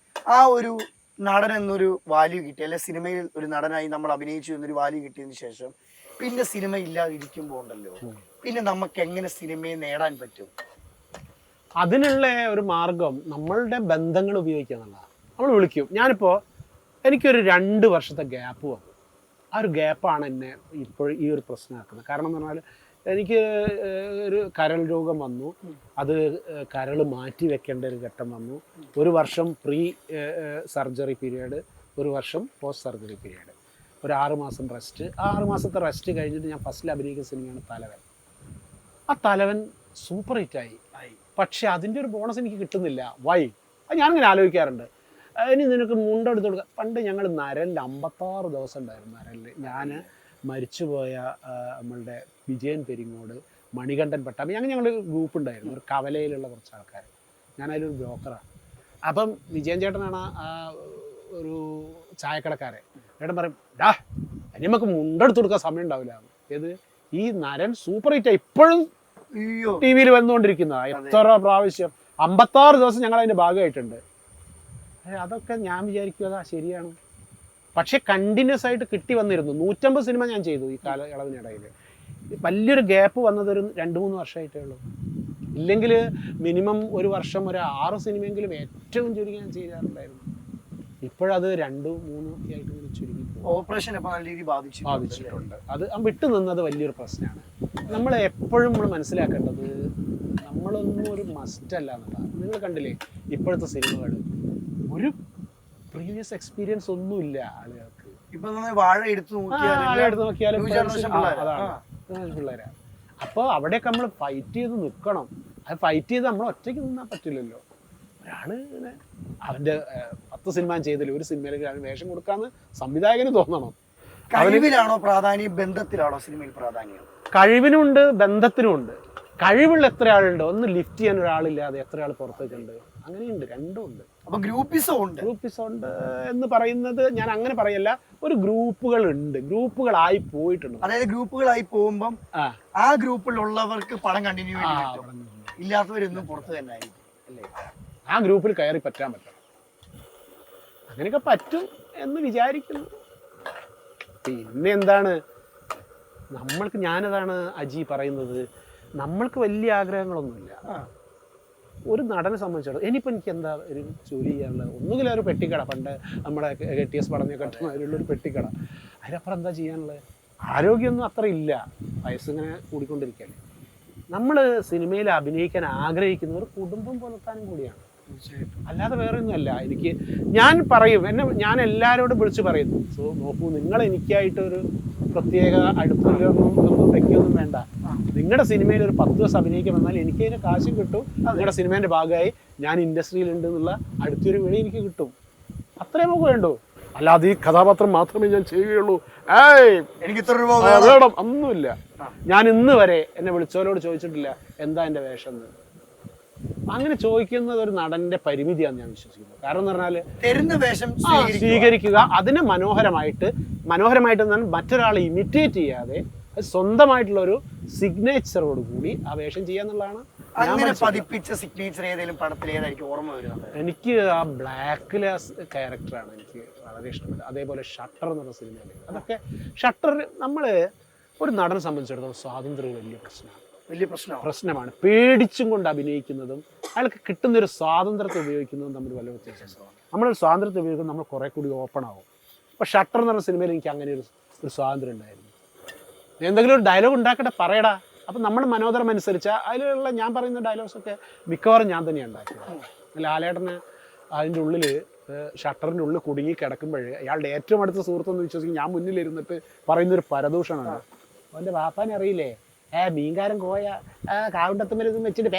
ആ ഒരു നടൻ എന്നൊരു വാല്യൂ കിട്ടി, അല്ലെ സിനിമയിൽ ഒരു നടനായി നമ്മൾ അഭിനയിച്ചു എന്നൊരു വാല്യൂ കിട്ടിയതിന് ശേഷം പിന്നെ സിനിമ ഇല്ലാതിരിക്കുമ്പോ ഉണ്ടല്ലോ, പിന്നെ നമുക്ക് എങ്ങനെ സിനിമയെ നേടാൻ പറ്റും? അതിനുള്ള ഒരു മാർഗം നമ്മളുടെ ബന്ധങ്ങൾ ഉപയോഗിക്കുക എന്നുള്ളതാണ്. നമ്മൾ വിളിക്കും. ഞാനിപ്പോൾ എനിക്കൊരു 2 വർഷത്തെ ഗ്യാപ്പ് വന്നു. ആ ഒരു ഗ്യാപ്പാണ് എന്നെ ഇപ്പോൾ ഈ ഒരു പ്രശ്നമാക്കുന്നത്. കാരണം എന്ന് പറഞ്ഞാൽ എനിക്ക് ഒരു കരൾ രോഗം വന്നു, അത് കരൾ മാറ്റി വെക്കേണ്ട ഒരു ഘട്ടം വന്നു. 1 വർഷം പ്രീ സർജറി പീരീഡ്, 1 വർഷം പോസ്റ്റ് സർജറി പീരീഡ്, ഒരു 6 മാസം റെസ്റ്റ്. ആ 6 മാസത്തെ റെസ്റ്റ് കഴിഞ്ഞിട്ട് ഞാൻ ഫസ്റ്റിൽ അഭിനയിക്കുന്ന സിനിമയാണ് തലവൻ. ആ തലവൻ സൂപ്പർ ഹിറ്റായി. പക്ഷെ അതിൻ്റെ ഒരു ബോണസ് എനിക്ക് കിട്ടുന്നില്ല. വൈ? അത് ഞാനിങ്ങനെ ആലോചിക്കാറുണ്ട്. ഇനി നിനക്ക് മുണ്ടെടുത്ത് കൊടുക്കുക. പണ്ട് ഞങ്ങൾ നരലിൽ 56 ദിവസം ഉണ്ടായിരുന്നു. നരലിൽ ഞാൻ മരിച്ചുപോയ നമ്മളുടെ വിജയൻ പെരിങ്ങോട്, മണികണ്ഠൻ പട്ടാമ്പി, ഞങ്ങൾ ഗ്രൂപ്പ് ഉണ്ടായിരുന്നു, ഒരു കവലയിലുള്ള കുറച്ച് ആൾക്കാർ. ഞാനതിലൊരു ബ്രോക്കറാണ്. അപ്പം വിജയൻ ചേട്ടനാണ് ഒരു ചായക്കടക്കാരൻ. ചേട്ടൻ പറയും, ഡാ ഇനി നമുക്ക് മുണ്ടെടുത്ത് കൊടുക്കാൻ സമയം ഉണ്ടാവില്ല. ഏത് ഈ നരൻ സൂപ്പർ ഹിറ്റായി, ഇപ്പോഴും ടി വിയിൽ വന്നുകൊണ്ടിരിക്കുന്നതാണ്. എത്ര പ്രാവശ്യം 56 ദിവസം ഞങ്ങൾ അതിൻ്റെ ഭാഗമായിട്ടുണ്ട്. അതൊക്കെ ഞാൻ വിചാരിക്കുക അതാ ശരിയാണ്. പക്ഷെ കണ്ടിന്യൂസ് ആയിട്ട് കിട്ടി വന്നിരുന്നു. 150 സിനിമ ഞാൻ ചെയ്തു ഈ കാലയളവിനിടയിൽ. വലിയൊരു ഗ്യാപ്പ് വന്നത് ഒരു 2-3 വർഷമായിട്ടേ ഉള്ളൂ. ഇല്ലെങ്കിൽ മിനിമം ഒരു വർഷം ഒരു 6 സിനിമയെങ്കിലും ഏറ്റവും ചുരുങ്ങി ഞാൻ ചെയ്യാറുണ്ടായിരുന്നു. ഇപ്പോഴത് 2-3 ഒക്കെ ആയിട്ട് ഇങ്ങനെ ചുരുങ്ങി ഓപ്പറേഷൻ നല്ല രീതിയിൽ ബാധിച്ചിട്ടുണ്ട്. അത് വിട്ടു നിന്നത് വലിയൊരു പ്രശ്നമാണ്. നമ്മൾ എപ്പോഴും നമ്മൾ മനസ്സിലാക്കേണ്ടത് നമ്മളൊന്നും ഒരു മസ്റ്റല്ല എന്നുള്ളതാണ്. നിങ്ങൾ കണ്ടില്ലേ ഇപ്പോഴത്തെ സിനിമകൾ ഒരു പ്രീവിയസ് എക്സ്പീരിയൻസ് ഒന്നുമില്ല ആളുകൾക്ക്. ഇപ്പൊ വാഴ എടുത്ത് നോക്കിയാലും അതാണ് പിള്ളേരാ. അപ്പോൾ അവിടെയൊക്കെ നമ്മൾ ഫൈറ്റ് ചെയ്ത് നിൽക്കണം. അത് ഫൈറ്റ് ചെയ്ത് നമ്മൾ ഒറ്റയ്ക്ക് നിന്നാൽ പറ്റില്ലല്ലോ. ഒരാൾ ഇങ്ങനെ അവൻ്റെ 10 സിനിമ ചെയ്തില്ല, ഒരു സിനിമയിലേക്ക് അവന് വേഷം കൊടുക്കാന്ന് സംവിധായകന് തോന്നണം. കഴിവിലാണോ പ്രാധാന്യം, ബന്ധത്തിലാണോ സിനിമയിൽ പ്രാധാന്യം? കഴിവിനുണ്ട്, ബന്ധത്തിനുമുണ്ട്. കഴിവുള്ള എത്ര ആളുണ്ട്, ഒന്ന് ലിഫ്റ്റ് ചെയ്യാൻ ഒരാളില്ലാതെ എത്ര ആൾ പുറത്തേക്കുണ്ട്. അങ്ങനെയുണ്ട്, രണ്ടും ഉണ്ട്. അപ്പൊ ഗ്രൂപ്പിസം ഉണ്ട് എന്ന് പറയുന്നത് ഞാൻ അങ്ങനെ പറയല്ല. ഒരു ഗ്രൂപ്പുകൾ ഉണ്ട്, ഗ്രൂപ്പുകളായി പോയിട്ടുണ്ട്. അതായത് ഗ്രൂപ്പുകളായി പോകുമ്പം ആ ഗ്രൂപ്പിലുള്ളവർക്ക് പടം കണ്ടിന്യൂ ഇല്ലാത്തവരൊന്നും പുറത്ത് തന്നെ ആയിരിക്കും അല്ലേ? ആ ഗ്രൂപ്പിൽ കയറി പറ്റാൻ പറ്റണം. അങ്ങനെയൊക്കെ പറ്റും എന്ന് വിചാരിക്കുന്നു. പിന്നെ എന്താണ് നമ്മൾക്ക്, ഞാനതാണ് അജി പറയുന്നത്, നമ്മൾക്ക് വലിയ ആഗ്രഹങ്ങളൊന്നുമില്ല. ഒരു നടനെ സംബന്ധിച്ചിടത്തോളം ഇനിയിപ്പോൾ എനിക്ക് എന്താ ഒരു ജോലി ചെയ്യാനുള്ളത്, ഒന്നുകിൽ ഒരു പെട്ടിക്കട, പണ്ട് നമ്മുടെ KTS പറഞ്ഞ കട്ടുമാരുള്ളൊരു പെട്ടിക്കട, അതിനപ്പുറം എന്താ ചെയ്യാനുള്ളത്? ആരോഗ്യമൊന്നും അത്ര ഇല്ല, വയസ്സിങ്ങനെ കൂടിക്കൊണ്ടിരിക്കുകയല്ലേ. നമ്മൾ സിനിമയിൽ അഭിനയിക്കാൻ ആഗ്രഹിക്കുന്നവർ കുടുംബം പുലർത്താനും കൂടിയാണ്, അല്ലാതെ വേറെ ഒന്നുമല്ല. എനിക്ക് ഞാൻ പറയും, ഞാൻ എല്ലാവരോടും വിളിച്ച് പറയുന്നു, സോ നോക്കൂ, നിങ്ങൾ എനിക്കായിട്ടൊരു പ്രത്യേക അടുപ്പൊന്നും വെക്കൊന്നും വേണ്ട. നിങ്ങളുടെ സിനിമയിൽ ഒരു 10 ദിവസം അഭിനയിക്കാൻ വന്നാൽ എനിക്ക് അതിന് കാശും കിട്ടും. നിങ്ങളുടെ സിനിമേൻ്റെ ഭാഗമായി ഞാൻ ഇൻഡസ്ട്രിയിലുണ്ട് എന്നുള്ള അടുത്തൊരു വിളി എനിക്ക് കിട്ടും. അത്രേ നമുക്ക് വേണ്ടൂ. അല്ലാതെ ഈ കഥാപാത്രം മാത്രമേ ഞാൻ ചെയ്യുകയുള്ളൂ, എനിക്ക് ഇത്ര രൂപ വേണം ഒന്നുമില്ല. ഞാൻ ഇന്ന് വരെ എന്നെ വിളിച്ചവരോട് ചോദിച്ചിട്ടില്ല എന്താ എൻ്റെ വേഷം എന്ന്. അങ്ങനെ ചോദിക്കുന്നത് ഒരു നടന്റെ പരിമിതിയാണെന്ന് ഞാൻ വിശ്വസിക്കുന്നു. കാരണം എന്ന് പറഞ്ഞാൽ തരുന്ന വേഷം സ്വീകരിക്കുക, അതിനെ മനോഹരമായിട്ട് മറ്റൊരാളെ ഇമിറ്റേറ്റ് ചെയ്യാതെ സ്വന്തമായിട്ടുള്ള ഒരു സിഗ്നേച്ചറോട് കൂടി ആ വേഷം ചെയ്യാന്നുള്ളതാണ്. അങ്ങനെ പതിപ്പിച്ച സിഗ്നേച്ചർ ഏതെങ്കിലും പടത്തിൽ ഏതായിരിക്കും ഓർമ്മ വരുന്നത്? എനിക്ക് ആ ബ്ലാക്കിലെ ക്യാരക്ടറാണ് എനിക്ക് വളരെ ഇഷ്ടപ്പെട്ടത്. അതേപോലെ ഷട്ടർ എന്ന് പറഞ്ഞ സിനിമയിൽ, അതൊക്കെ ഷട്ടർ, നമ്മൾ ഒരു നടനെ സംബന്ധിച്ചിടത്തോളം സ്വാതന്ത്ര്യം വലിയ പ്രശ്നമാണ്. പേടിച്ചും കൊണ്ട് അഭിനയിക്കുന്നതും അയാൾക്ക് കിട്ടുന്നൊരു സ്വാതന്ത്ര്യത്തെ ഉപയോഗിക്കുന്നതും തമ്മിൽ വലിയ വ്യത്യാസമാണ്. നമ്മളൊരു സ്വാതന്ത്ര്യത്തെ ഉപയോഗിക്കുമ്പോൾ നമ്മൾ കുറേ കൂടി ഓപ്പൺ ആവും. അപ്പോൾ ഷട്ടർ എന്ന് പറഞ്ഞ സിനിമയിൽ എനിക്ക് അങ്ങനെ ഒരു സ്വാതന്ത്ര്യം ഉണ്ടായിരുന്നു. എന്തെങ്കിലും ഒരു ഡയലോഗ് ഉണ്ടാക്കട്ടെ, പറയടാ. അപ്പം നമ്മുടെ മനോദരം അനുസരിച്ച് അതിലുള്ള ഞാൻ പറയുന്ന ഡയലോഗ്സൊക്കെ മിക്കവാറും ഞാൻ തന്നെയാണ് ഉണ്ടാക്കിയത്. ലാലേട്ടന് അതിൻ്റെ ഉള്ളിൽ ഷട്ടറിൻ്റെ ഉള്ളിൽ കുടുങ്ങി കിടക്കുമ്പോൾ അയാളുടെ ഏറ്റവും അടുത്ത സുഹൃത്തെന്ന് വിശ്വസിക്കും ഞാൻ മുന്നിലിരുന്നിട്ട് പറയുന്നൊരു പരദൂഷണമാണ്. അവൻ്റെ വാപ്പാനെ അറിയില്ലേ, മീൻകാരൻ കോയ കാവുണ്ടത്തുമ്പലും വെച്ചിട്ട്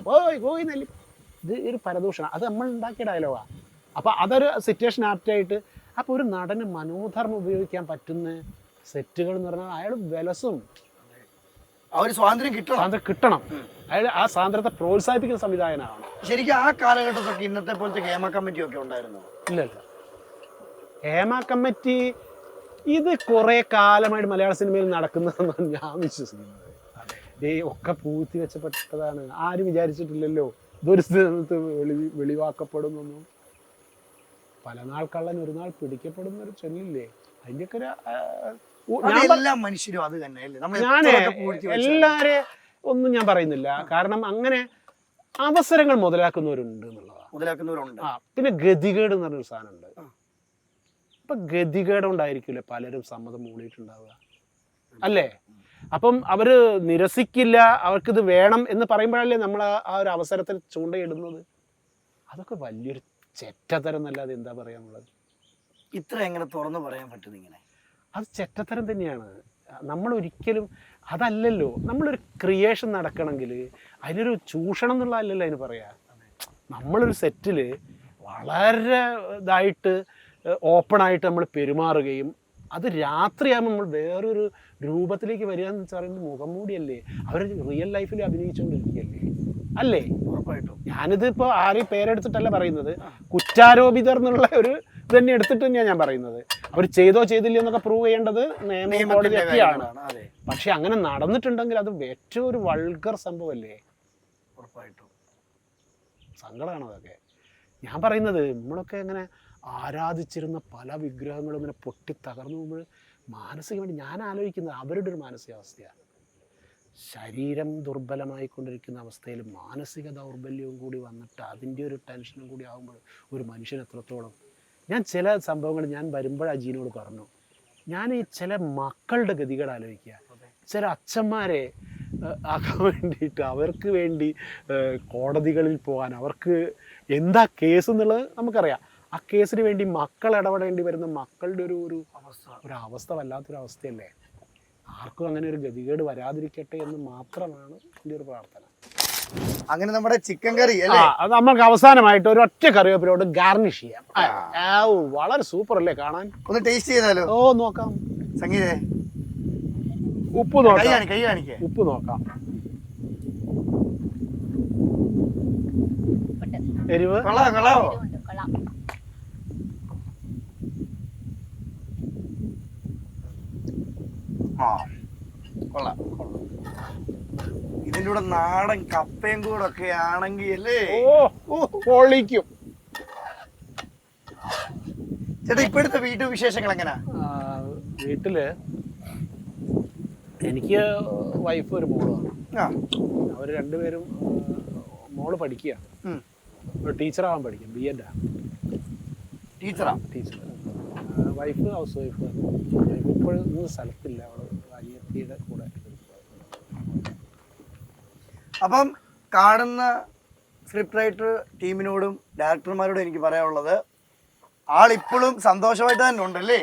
പോയി നെല്ലി, ഇത് ഒരു പരദൂഷണം. അത് നമ്മൾ ഉണ്ടാക്കിയ ഡയലോഗാണ്. അപ്പോൾ അതൊരു സിറ്റുവേഷൻ ആപ്റ്റായിട്ട്. അപ്പോൾ ഒരു നടന് മനോധർമ്മം ഉപയോഗിക്കാൻ പറ്റുന്ന സെറ്റുകൾ എന്ന് പറഞ്ഞാൽ അയാൾ വിലസും, സ്വാതന്ത്ര്യം കിട്ടണം. അയാൾ ആ സ്വാതന്ത്ര്യത്തെ പ്രോത്സാഹിപ്പിക്കുന്ന സംവിധായകനാണ്. ശരിക്കും ആ കാലഘട്ടത്തൊക്കെ ഇന്നത്തെ പോലത്തെ ഹേമ കമ്മിറ്റി ഒക്കെ ഉണ്ടായിരുന്നു? ഇല്ലല്ല, ഹേമ കമ്മിറ്റി ഇത് കുറേ കാലമായിട്ട് മലയാള സിനിമയിൽ നടക്കുന്നതെന്നാണ് ഞാൻ വിശ്വസിക്കുന്നത്. ഒക്കെ പൂഴ്ത്തി വെച്ചപ്പെട്ടതാണ്. ആരും വിചാരിച്ചിട്ടില്ലല്ലോ ഇതൊരു സ്ഥലത്ത് വെളിവാക്കപ്പെടുന്നൊന്നും. പല നാൾ കള്ളൻ ഒരു നാൾ പിടിക്കപ്പെടുന്ന ഒരു ചൊല്ലില്ലേ, അതിൻ്റെയൊക്കെ ഞാൻ എല്ലാരെ ഒന്നും ഞാൻ പറയുന്നില്ല. കാരണം അങ്ങനെ അവസരങ്ങൾ മുതലാക്കുന്നവരുണ്ട് എന്നുള്ളതാണ്. പിന്നെ ഗതികേട് എന്ന് പറഞ്ഞൊരു സാധനമുണ്ട്. അപ്പൊ ഗതികേട് കൊണ്ടായിരിക്കില്ല പലരും സമ്മതം മൂളിയിട്ടുണ്ടാവുക അല്ലേ? അപ്പം അവര് നിരസിക്കില്ല, അവർക്കിത് വേണം എന്ന് പറയുമ്പോഴല്ലേ നമ്മൾ ആ ഒരു അവസരത്തിൽ ചൂണ്ടയിടുന്നത്. അതൊക്കെ വലിയൊരു ചെറ്റത്തരം എന്നല്ലാതെ എന്താ പറയാനുള്ളത്? ഇത്ര എങ്ങനെ തുറന്നു പറയാൻ പറ്റും? ഇങ്ങനെ അത് ചെറ്റത്തരം തന്നെയാണ്. നമ്മൾ ഒരിക്കലും അതല്ലല്ലോ. നമ്മളൊരു ക്രിയേഷൻ നടക്കണമെങ്കിൽ അതിനൊരു ചൂഷണം എന്നുള്ളതല്ലല്ലോ അതിന് പറയാ. നമ്മളൊരു സെറ്റിൽ വളരെ ഇതായിട്ട് ഓപ്പണായിട്ട് നമ്മൾ പെരുമാറുകയും അത് രാത്രിയാകുമ്പോൾ നമ്മൾ വേറൊരു രൂപത്തിലേക്ക് വരിക എന്ന് പറയുന്നത് മുഖം മൂടിയല്ലേ. അവർ റിയൽ ലൈഫിൽ അഭിനയിച്ചുകൊണ്ടിരിക്കുകയല്ലേ അല്ലേ? ഉറപ്പായിട്ടും. ഞാനിതിപ്പോൾ ആരെയും പേരെടുത്തിട്ടല്ല പറയുന്നത്, കുറ്റാരോപിതർ എന്നുള്ള ഒരു തന്നെ എടുത്തിട്ട് തന്നെയാണ് ഞാൻ പറയുന്നത്. അവർ ചെയ്തോ ചെയ്തില്ല എന്നൊക്കെ പ്രൂവ് ചെയ്യേണ്ടത് നിയമ കോടതിയൊക്കെയാണ്. പക്ഷെ അങ്ങനെ നടന്നിട്ടുണ്ടെങ്കിൽ അത് ഏറ്റവും ഒരു വൾഗർ സംഭവമല്ലേ? ഉറപ്പായിട്ടും. സങ്കടമാണ് അതൊക്കെ. ഞാൻ പറയുന്നത് നമ്മളൊക്കെ ഇങ്ങനെ ആരാധിച്ചിരുന്ന പല വിഗ്രഹങ്ങളും ഇങ്ങനെ പൊട്ടി തകർന്നു പോകുമ്പോൾ മാനസികമായിട്ട് ഞാൻ ആലോചിക്കുന്നത് അവരുടെ ഒരു മാനസികാവസ്ഥയാണ്. ശരീരം ദുർബലമായിക്കൊണ്ടിരിക്കുന്ന അവസ്ഥയിൽ മാനസിക ദൗർബല്യവും കൂടി വന്നിട്ട് അതിൻ്റെ ഒരു ടെൻഷനും കൂടി ആകുമ്പോൾ ഒരു മനുഷ്യൻ എത്രത്തോളം. ഞാൻ ചില സംഭവങ്ങൾ ഞാൻ വരുമ്പോൾ അജീനോട് പറഞ്ഞു, ഞാൻ ഈ ചില മക്കളുടെ ഗതികൾ ആലോചിക്കുക. ചില അച്ഛന്മാരെ ആക്കാൻ വേണ്ടിയിട്ട് അവർക്ക് വേണ്ടി കോടതികളിൽ പോകാൻ, അവർക്ക് എന്താ കേസ് എന്നുള്ളത് നമുക്കറിയാം. ആ കേസിന് വേണ്ടി മക്കൾ ഇടപെടേണ്ടി വരുന്ന മക്കളുടെ ഒരു അവസ്ഥ വല്ലാത്തൊരു അവസ്ഥയല്ലേ. ആർക്കും അങ്ങനെ ഒരു ഗതികേട് വരാതിരിക്കട്ടെ എന്ന് മാത്രമാണ് എൻ്റെ ഒരു പ്രാർത്ഥന. അങ്ങനെ നമ്മുടെ ചിക്കൻ കറി അല്ലേ, അത് നമുക്ക് അവസാനമായിട്ട് ഒരു ഒറ്റ കറിവേപ്പിലോട്ട് ഗാർണിഷ് ചെയ്യാം. വളരെ സൂപ്പർ അല്ലേ കാണാൻ? ഒന്ന് ടേസ്റ്റ് ചെയ്താലോ? ഓ നോക്കാം. സംഗീതേ ഉപ്പ് നോക്കാം, കൈ കാണിക്കേ. ഉപ്പ് നോക്കാം. എരിവ് കൊള്ളാവോ? ആ കൊള്ളാം. ഇതിൻ്റെ കൂടെ നാടൻ കപ്പയും കൂടെ ഒക്കെ ആണെങ്കിൽ അല്ലേ പൊളിക്കും. ചേട്ടാ ഇപ്പോഴത്തെ വീട്ടു വിശേഷങ്ങൾ എങ്ങനെയാ? വീട്ടില് എനിക്ക് വൈഫ് ഒരു മോളാണ്. അവർ രണ്ടുപേരും മോള് പഠിക്കുക, ടീച്ചറാവാൻ പഠിക്കും, BEd teacher. Teacher. Wife house wife. Wife ഇപ്പോഴും ഇന്ന് സ്ഥലത്തില്ല, അവള് അനിയത്തിയുടെ കൂടെ. അപ്പം കാണുന്ന സ്ക്രിപ്റ്റ് റൈറ്റർ ടീമിനോടും ഡയറക്ടർമാരോടും എനിക്ക് പറയാനുള്ളത്, ആളിപ്പോഴും സന്തോഷമായിട്ട് തന്നെ ഉണ്ടല്ലേ?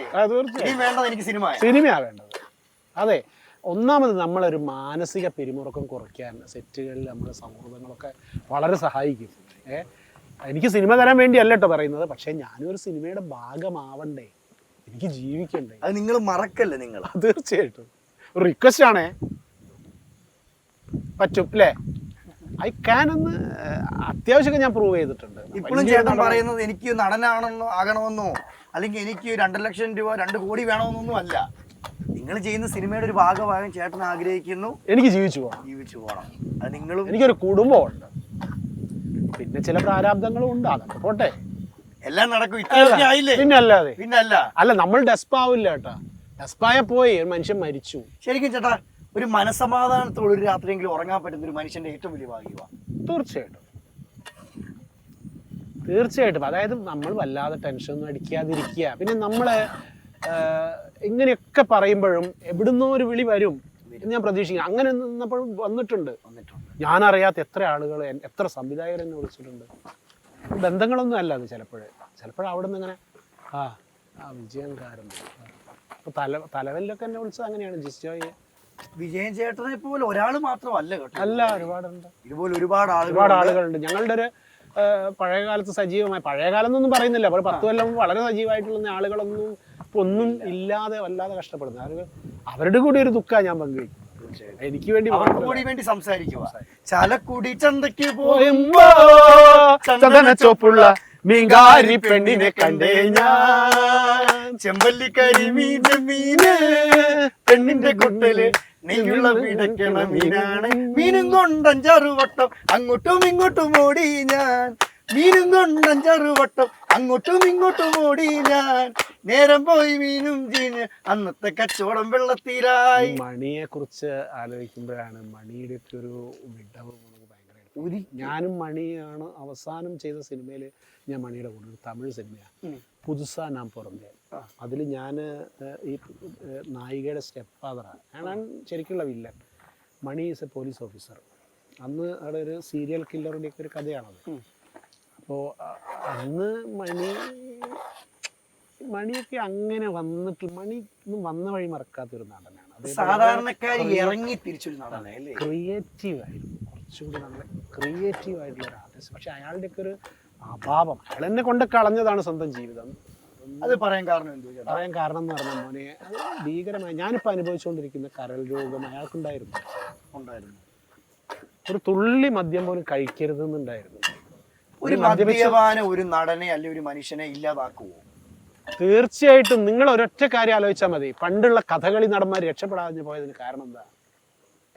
ഇനി വേണ്ടത് എനിക്ക് സിനിമയാ വേണ്ടത്. അതെ, ഒന്നാമത് നമ്മളൊരു മാനസിക പിരിമുറുക്കം കുറയ്ക്കാൻ സെറ്റുകളിൽ നമ്മുടെ സൗഹൃദങ്ങളൊക്കെ വളരെ സഹായിക്കും. എനിക്ക് സിനിമ തരാൻ വേണ്ടിയല്ല കേട്ടോ പറയുന്നത്, പക്ഷേ ഞാനും ഒരു സിനിമയുടെ ഭാഗമാവണ്ടേ, എനിക്ക് ജീവിക്കണ്ടേ. അത് നിങ്ങൾ മറക്കല്ലേ? നിങ്ങൾ തീർച്ചയായിട്ടും ഒരു റിക്വസ്റ്റ് ആണേ, പറ്റും അല്ലേ? ഐ ക്യാൻ എന്ന് അത്യാവശ്യമൊക്കെ ഞാൻ പ്രൂവ് ചെയ്തിട്ടുണ്ട്. ഇപ്പോഴും ചേട്ടൻ പറയുന്നത് എനിക്ക് നടനാണെന്നോ ആകണമെന്നോ അല്ലെങ്കിൽ എനിക്ക് 2 ലക്ഷം രൂപ 2 കോടി വേണമെന്നൊന്നും അല്ല. നിങ്ങൾ ചെയ്യുന്ന സിനിമയുടെ ഒരു ഭാഗമാകാൻ ചേട്ടൻ ആഗ്രഹിക്കുന്നു. എനിക്ക് ജീവിച്ചു പോകണം. അത് നിങ്ങളും. എനിക്കൊരു കുടുംബമുണ്ട്, പിന്നെ ചില പ്രാരാബ്ദങ്ങളും ഉണ്ട്, അതൊക്കെ പോട്ടെ, എല്ലാം നടക്കും. പിന്നല്ല അല്ല നമ്മൾ ഡെസ്പാവില്ല കേട്ടാ. ഡെസ്പായ പോയി ഒരു മനുഷ്യൻ മരിച്ചു. ശരിക്കും ചേട്ടാ ഒരു മനസമാധാനത്തോടെ ഒരു രാത്രിയെങ്കിലും ഉറങ്ങാൻ പറ്റുന്ന ഒരു മനുഷ്യന്റെ ഏറ്റവും വലിയ ഭാഗ്യമാണ്. തീർച്ചയായിട്ടും. അതായത് നമ്മൾ വല്ലാതെ ടെൻഷനൊന്നും അടിക്കാതിരിക്കുക. പിന്നെ നമ്മള് ഇങ്ങനെയൊക്കെ പറയുമ്പോഴും എവിടുന്നോ ഒരു വിളി വരും എന്ന് ഞാൻ പ്രതീക്ഷിക്കുന്നു. അങ്ങനെ നിന്നപ്പോഴും വന്നിട്ടുണ്ട്. ഞാനറിയാത്ത എത്ര ആളുകൾ, എത്ര സംവിധായകർ എന്നെ വിളിച്ചിട്ടുണ്ട്. ബന്ധങ്ങളൊന്നും അല്ല അത്. ചിലപ്പോഴും അവിടെ നിന്ന് ഇങ്ങനെ വിജയൻകാരൻ ഇപ്പൊ തലവലിലൊക്കെ എന്നെ വിളിച്ചത് അങ്ങനെയാണ്. ജിസ്റ്റോയെ വിജയൻ ചേട്ടനെ പോലെ ഒരാൾ മാത്രമല്ല കേട്ടോ, അല്ല, ഒരുപാടുണ്ട്. ഇതുപോലെ ഒരുപാട് ആളുകളുണ്ട്. ഞങ്ങളുടെ ഒരു പഴയകാലത്ത് സജീവമായി, പഴയകാലം എന്നൊന്നും പറയുന്നില്ല, അപ്പോൾ 10 കൊല്ലം വളരെ സജീവമായിട്ടുള്ള ആളുകളൊന്നും ഒന്നും ഇല്ലാതെ വല്ലാതെ കഷ്ടപ്പെടുന്നത്. അവരുടെ കൂടി ഒരു ദുഃഖമാണ് ഞാൻ പങ്കുവയ്ക്കും. എനിക്ക് വേണ്ടി സംസാരിക്കുക. ചാലക്കുടി ചന്തയ്ക്ക് പോയുമ്പോ ചന്ദന ചോപ്പുള്ള മീൻകാരി പെണ്ണിനെ കണ്ടേ ഞാൻ, ചെമ്പല്ലിക്കരി മീന് പെണ്ണിന്റെ കൊട്ടല് നെയ്യുള്ള പിടയ്ക്കണ മീനാണ്. മീനും കൊണ്ട് 5-6 വട്ടം അങ്ങോട്ടും ഇങ്ങോട്ടും ഓടി ഞാൻ, മീനും കൊണ്ട് 5-6 വട്ടം അങ്ങോട്ടും ഇങ്ങോട്ടും ഓടി ഞാൻ, നേരം പോയി മീനും ചീഞ്ഞ് അന്നത്തെ കച്ചവടം വെള്ളത്തിലായി. മണിയെ കുറിച്ച് ആലോചിക്കുമ്പോഴാണ് മണിയുടെ ഒക്കെ ഒരു വിടവ് ഭയങ്കര. ഞാനും മണിയാണ് അവസാനം ചെയ്ത സിനിമയിൽ ഞാൻ മണിയുടെ കൂടെ, ഒരു തമിഴ് സിനിമയാണ് പുതുസാ നാം പുറന്തേ. അതിൽ ഞാൻ ഈ നായികയുടെ സ്റ്റെപ്പ് ഫാദറാണ്. ഞാനാണ് ശരിക്കുള്ള വില്ലൻ. Mani is a police officer. അന്ന് അവിടെ ഒരു സീരിയൽ കില്ലറുടെയൊക്കെ ഒരു കഥയാണത്. അപ്പോൾ അന്ന് മണിയൊക്കെ അങ്ങനെ വന്നിട്ട്, മണി വന്ന വഴി മറക്കാത്തൊരു നടനാണ്. സാധാരണക്കാരി ഇറങ്ങി തിരിച്ചൊരു നടനാണ്. ക്രിയേറ്റീവായിരുന്നു, കുറച്ചുകൂടി നല്ല ക്രിയേറ്റീവായിട്ടുള്ള ഒരു ആർട്ടിസ്റ്റ്. പക്ഷെ അയാളുടെയൊക്കെ ഒരു അഭാവം, അയാൾ എന്നെ കൊണ്ട് കളഞ്ഞതാണ് സ്വന്തം ജീവിതം. അത് പറയാൻ കാരണം എന്ന് പറഞ്ഞ മോനെ, അത് ഭീകരമായി. ഞാനിപ്പോൾ അനുഭവിച്ചുകൊണ്ടിരിക്കുന്ന കരൾ രോഗം അയാൾക്കുണ്ടായിരുന്നു. ഒരു തുള്ളി മദ്യം പോലും കഴിക്കരുതെന്നുണ്ടായിരുന്നു. ഒരു മദ്യപാന ഒരു നടനെ അല്ലെ ഒരു മനുഷ്യനെ ഇല്ലാതാക്കുവോ? തീർച്ചയായിട്ടും. നിങ്ങൾ ഒരൊറ്റ കാര്യം ആലോചിച്ചാൽ മതി. പണ്ടുള്ള കഥകളി നടന്മാർ രക്ഷപ്പെടാതെ പോയതിന് കാരണം എന്താ?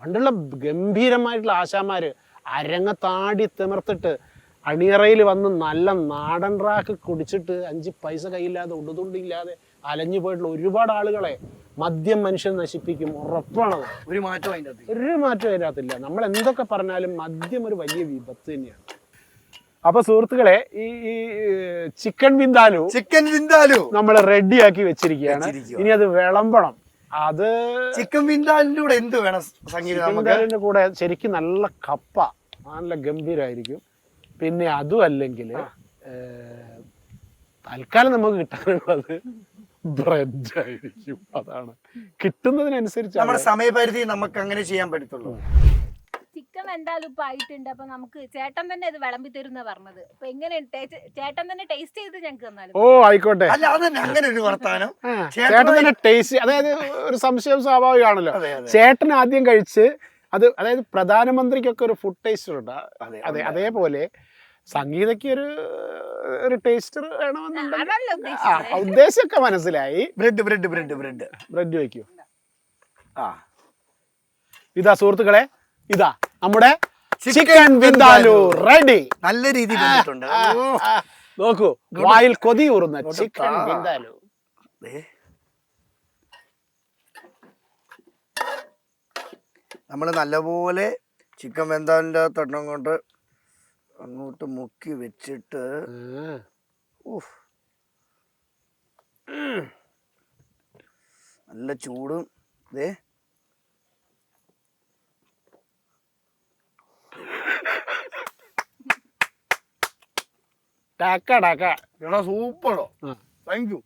പണ്ടുള്ള ഗംഭീരമായിട്ടുള്ള ആശാന്മാര് അരങ്ങത്താടി തിമിർത്തിട്ട് അണിയറയിൽ വന്ന് നല്ല നാടൻ റാക്ക് കുടിച്ചിട്ട് 5 പൈസ കയ്യില്ലാതെ ഉടുതുണ്ടില്ലാതെ അലഞ്ഞു പോയിട്ടുള്ള ഒരുപാട് ആളുകളെ മദ്യം മനുഷ്യൻ നശിപ്പിക്കും, ഉറപ്പാണത്. ഒരു മാറ്റം അതിൻ്റെ അകത്ത് ഒരു മാറ്റം അതിനകത്തില്ല. നമ്മൾ എന്തൊക്കെ പറഞ്ഞാലും മദ്യം ഒരു വലിയ വിപത്ത് തന്നെയാണ്. അപ്പൊ സുഹൃത്തുക്കളെ, ഈ ചിക്കൻ വിന്താലു നമ്മൾ റെഡിയാക്കി വെച്ചിരിക്കുകയാണ്. ഇനി അത് വിളമ്പണം. അത് ചിക്കൻ വിന്താലിന്റെ കൂടെ എന്ത് വേണം സംഗീതം? വിന്താലിന്റെ കൂടെ ശരിക്കും നല്ല കപ്പ, നല്ല ഗംഭീരമായിരിക്കും. പിന്നെ അതും അല്ലെങ്കിൽ തൽക്കാലം നമുക്ക് കിട്ടാനുള്ളത് ബ്രെഡ് ആയിരിക്കും. അതാണ് കിട്ടുന്നതിനനുസരിച്ച്. നമ്മുടെ സമയപരിധി നമുക്ക് അങ്ങനെ ചെയ്യാൻ പറ്റത്തുള്ളൂ. ചിക്കൻ എന്തായാലും ഇപ്പൊ ആയിട്ടുണ്ട്. അപ്പൊ നമുക്ക് ചേട്ടൻ തന്നെ ഇത് വിളമ്പി തരുന്ന പറഞ്ഞത്. അപ്പൊ എങ്ങനെ ചേട്ടൻ തന്നെ ടേസ്റ്റ് ചെയ്ത് ഞങ്ങൾക്ക് തന്നാലും. ഓ ആയിക്കോട്ടെ. അല്ല അതന്നെ, അങ്ങനെ ഒരു വർത്താനം. ചേട്ടൻ തന്നെ ടേസ്റ്റ്, അതായത് ഒരു സംശയം സ്വാഭാവികമാണല്ലോ. ചേട്ടൻ ആദ്യം കഴിച്ച് അത്, അതായത് പ്രധാനമന്ത്രിക്കൊക്കെ ഒരു ഫുഡ് ടേസ്റ്റർ ഉണ്ട്. അതെ, അതേപോലെ സംഗീതയ്ക്ക് ഒരു ടേസ്റ്റർ വേണമെന്നുണ്ടെങ്കിൽ ഉദ്ദേശമൊക്കെ മനസ്സിലായി. ബ്രെഡ് വയ്ക്കൂ. ഇതാ സുഹൃത്തുക്കളെ, ഇതാ നമ്മുടെ ചിക്കൻ വിന്താലു റെഡി. നല്ല രീതിയിൽ നോക്കൂ, വായിൽ കൊതി ഊറുന്ന ചിക്കൻ വിന്താലു. നമ്മൾ നല്ലപോലെ ചിക്കൻ വെന്താലിൻ്റെ തൊട്ടം കൊണ്ട് അങ്ങോട്ട് മുക്കി വെച്ചിട്ട് നല്ല ചൂടും ഇതേ സൂപ്പറോ. താങ്ക് യു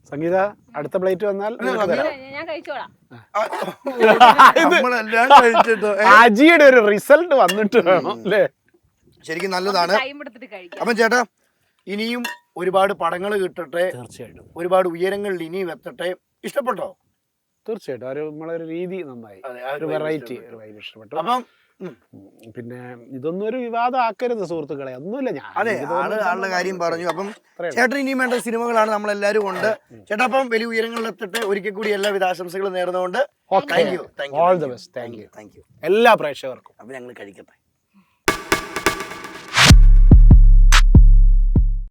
സംഗീത. അടുത്ത പ്ലേറ്റ് വന്നാൽ ഞാൻ കഴിച്ചോളാം. അജിയുടെ ഒരു റിസൾട്ട് വന്നിട്ട് വേണം അല്ലേ? ശരിക്കും നല്ലതാണ്. അപ്പം ചേട്ടാ, ഇനിയും ഒരുപാട് പടങ്ങൾ കിട്ടട്ടെ. തീർച്ചയായിട്ടും ഒരുപാട് ഉയരങ്ങളിൽ ഇനിയും എത്തട്ടെ. ഇഷ്ടപ്പെട്ടോ? തീർച്ചയായിട്ടും. നമ്മളൊരു രീതി നന്നായി, ഒരു വെറൈറ്റി ഇഷ്ടപ്പെട്ടു. അപ്പം പിന്നെ ഇതൊന്നും ഒരു വിവാദം ആക്കരുത് സുഹൃത്തുക്കളെ. ഒന്നുമില്ല, ഞാൻ അതെ ആളുടെ കാര്യം പറഞ്ഞു. അപ്പം ചേട്ടൻ ഇനിയും വേണ്ട സിനിമകളാണ് നമ്മളെല്ലാവരും ഉണ്ട്. ചേട്ടാ, അപ്പം വലിയ ഉയരങ്ങളിൽ എത്തട്ടെ. ഒരിക്കൽ കൂടി എല്ലാവിധ ആശംസകളും നേർന്നുകൊണ്ട് all the best. Thank you എല്ലാ പ്രേക്ഷകർക്കും. അപ്പം ഞങ്ങൾ കഴിക്കട്ടെ.